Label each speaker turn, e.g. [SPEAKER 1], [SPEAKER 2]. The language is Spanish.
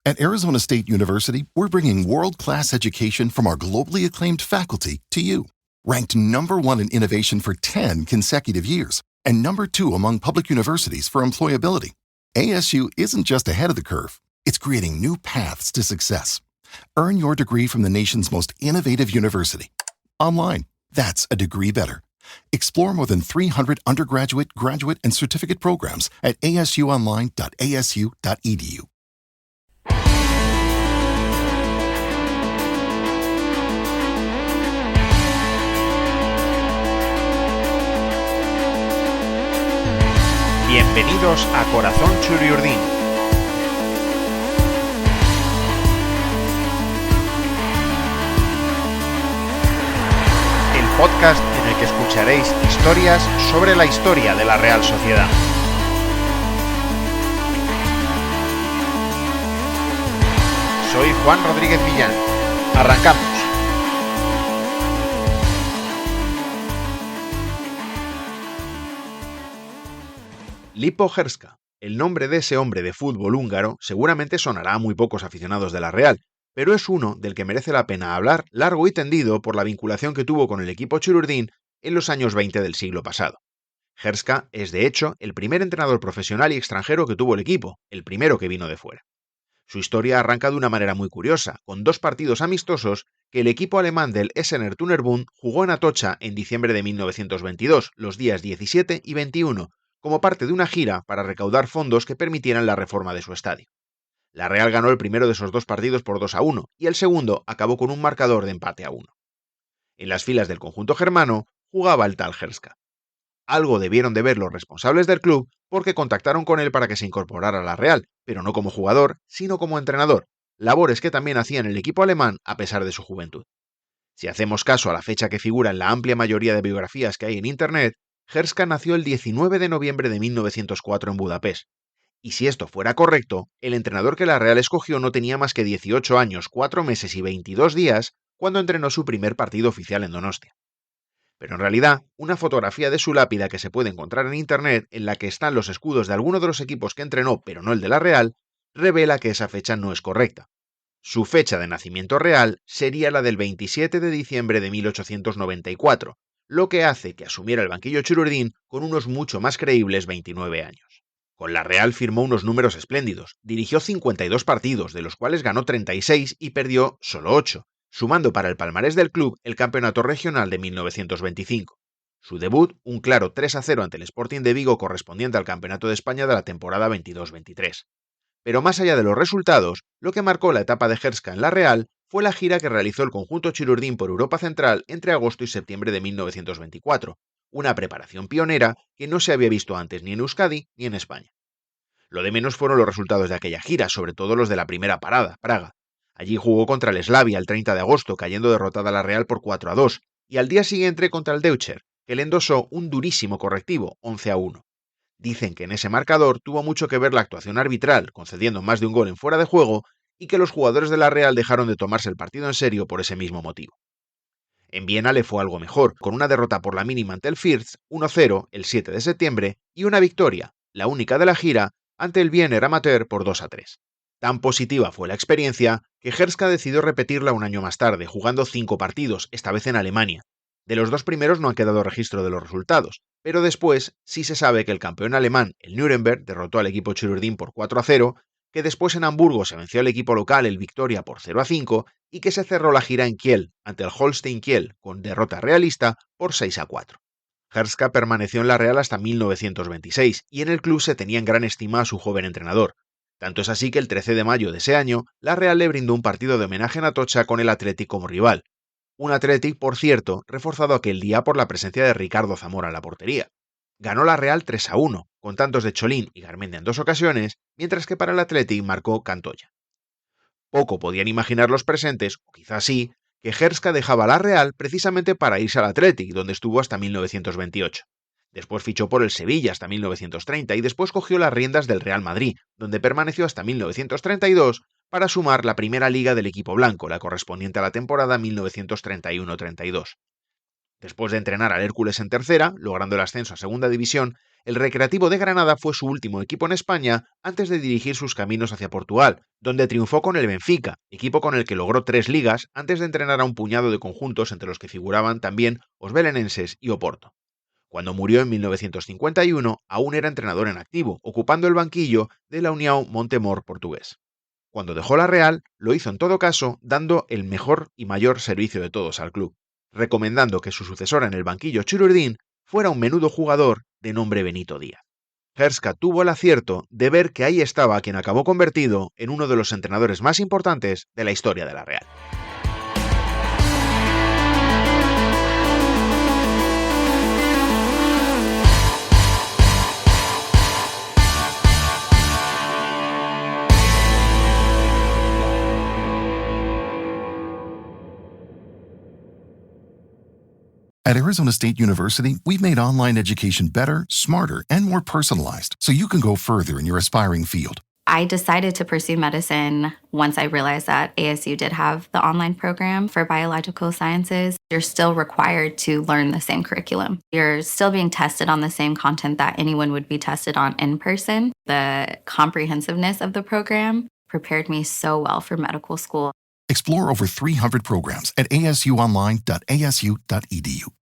[SPEAKER 1] At Arizona State University, we're bringing world-class education from our globally acclaimed faculty to you. Ranked #1 in innovation for 10 consecutive years and #2 among public universities for employability, ASU isn't just ahead of the curve, it's creating new paths to success. Earn your degree from the nation's most innovative university. Online, that's a degree better. Explore more than 300 undergraduate, graduate, and certificate programs at asuonline.asu.edu.
[SPEAKER 2] Bienvenidos a Corazón Churiurdin. El podcast en el que escucharéis historias sobre la historia de la Real Sociedad. Soy Juan Rodríguez Millán. Arrancamos. Lipo Hrska, el nombre de ese hombre de fútbol húngaro, seguramente sonará a muy pocos aficionados de la Real, pero es uno del que merece la pena hablar largo y tendido por la vinculación que tuvo con el equipo Churiurdin en los años 20 del siglo pasado. Hrska es, de hecho, el primer entrenador profesional y extranjero que tuvo el equipo, el primero que vino de fuera. Su historia arranca de una manera muy curiosa, con 2 partidos amistosos que el equipo alemán del Essener Turnerbund jugó en Atocha en diciembre de 1922, los días 17 y 21, como parte de una gira para recaudar fondos que permitieran la reforma de su estadio. La Real ganó el primero de esos 2 partidos por 2-1 y el segundo acabó con un marcador de empate a 1. En las filas del conjunto germano jugaba el tal Hrska. Algo debieron de ver los responsables del club porque contactaron con él para que se incorporara a la Real, pero no como jugador, sino como entrenador, labores que también hacía en el equipo alemán a pesar de su juventud. Si hacemos caso a la fecha que figura en la amplia mayoría de biografías que hay en Internet, Hrska nació el 19 de noviembre de 1904 en Budapest. Y si esto fuera correcto, el entrenador que la Real escogió no tenía más que 18 años, 4 meses y 22 días cuando entrenó su primer partido oficial en Donostia. Pero en realidad, una fotografía de su lápida que se puede encontrar en Internet, en la que están los escudos de algunos de los equipos que entrenó, pero no el de la Real, revela que esa fecha no es correcta. Su fecha de nacimiento real sería la del 27 de diciembre de 1894, lo que hace que asumiera el banquillo Churiurdin con unos mucho más creíbles 29 años. Con la Real firmó unos números espléndidos, dirigió 52 partidos, de los cuales ganó 36 y perdió solo 8, sumando para el palmarés del club el campeonato regional de 1925. Su debut, un claro 3-0 ante el Sporting de Vigo correspondiente al Campeonato de España de la temporada 22-23. Pero más allá de los resultados, lo que marcó la etapa de Hrska en la Real fue la gira que realizó el conjunto Churiurdin por Europa Central entre agosto y septiembre de 1924, una preparación pionera que no se había visto antes ni en Euskadi ni en España. Lo de menos fueron los resultados de aquella gira, sobre todo los de la primera parada, Praga. Allí jugó contra el Slavia el 30 de agosto, cayendo derrotada la Real por 4-2, y al día siguiente contra el Deutscher, que le endosó un durísimo correctivo, 11-1. Dicen que en ese marcador tuvo mucho que ver la actuación arbitral, concediendo más de un gol en fuera de juego, y que los jugadores de la Real dejaron de tomarse el partido en serio por ese mismo motivo. En Viena le fue algo mejor, con una derrota por la mínima ante el Firth, 1-0 el 7 de septiembre, y una victoria, la única de la gira, ante el Wiener Amateur por 2-3. Tan positiva fue la experiencia que Hrska decidió repetirla un año más tarde, jugando 5 partidos, esta vez en Alemania. De los 2 primeros no ha quedado registro de los resultados, pero después sí se sabe que el campeón alemán, el Nuremberg, derrotó al equipo Churiurdin por 4-0, que después en Hamburgo se venció al equipo local, el Victoria, por 0-5, y que se cerró la gira en Kiel, ante el Holstein Kiel, con derrota realista por 6-4. Hrska permaneció en la Real hasta 1926, y en el club se tenía en gran estima a su joven entrenador. Tanto es así que el 13 de mayo de ese año, la Real le brindó un partido de homenaje en Atocha con el Athletic como rival. Un Athletic, por cierto, reforzado aquel día por la presencia de Ricardo Zamora en la portería. Ganó la Real 3-1, con tantos de Cholín y Garmendia en 2 ocasiones, mientras que para el Athletic marcó Cantoya. Poco podían imaginar los presentes, o quizás sí, que Hrska dejaba la Real precisamente para irse al Athletic, donde estuvo hasta 1928. Después fichó por el Sevilla hasta 1930 y después cogió las riendas del Real Madrid, donde permaneció hasta 1932 para sumar la primera liga del equipo blanco, la correspondiente a la temporada 1931-32. Después de entrenar al Hércules en tercera, logrando el ascenso a segunda división, El Recreativo de Granada fue su último equipo en España antes de dirigir sus caminos hacia Portugal, donde triunfó con el Benfica, equipo con el que logró 3 ligas antes de entrenar a un puñado de conjuntos entre los que figuraban también os belenenses y Oporto. Cuando murió en 1951, aún era entrenador en activo, ocupando el banquillo de la União Montemor portugués. Cuando dejó la Real, lo hizo en todo caso dando el mejor y mayor servicio de todos al club, recomendando que su sucesor en el banquillo Chururdín fuera un menudo jugador de nombre Benito Díaz. Herska tuvo el acierto de ver que ahí estaba quien acabó convertido en uno de los entrenadores más importantes de la historia de la Real.
[SPEAKER 1] At Arizona State University, we've made online education better, smarter, and more personalized so you can go further in your aspiring field.
[SPEAKER 3] I decided to pursue medicine once I realized that ASU did have the online program for biological sciences. You're still required to learn the same curriculum. You're still being tested on the same content that anyone would be tested on in person. The comprehensiveness of the program prepared me so well for medical school.
[SPEAKER 1] Explore over 300 programs at asuonline.asu.edu.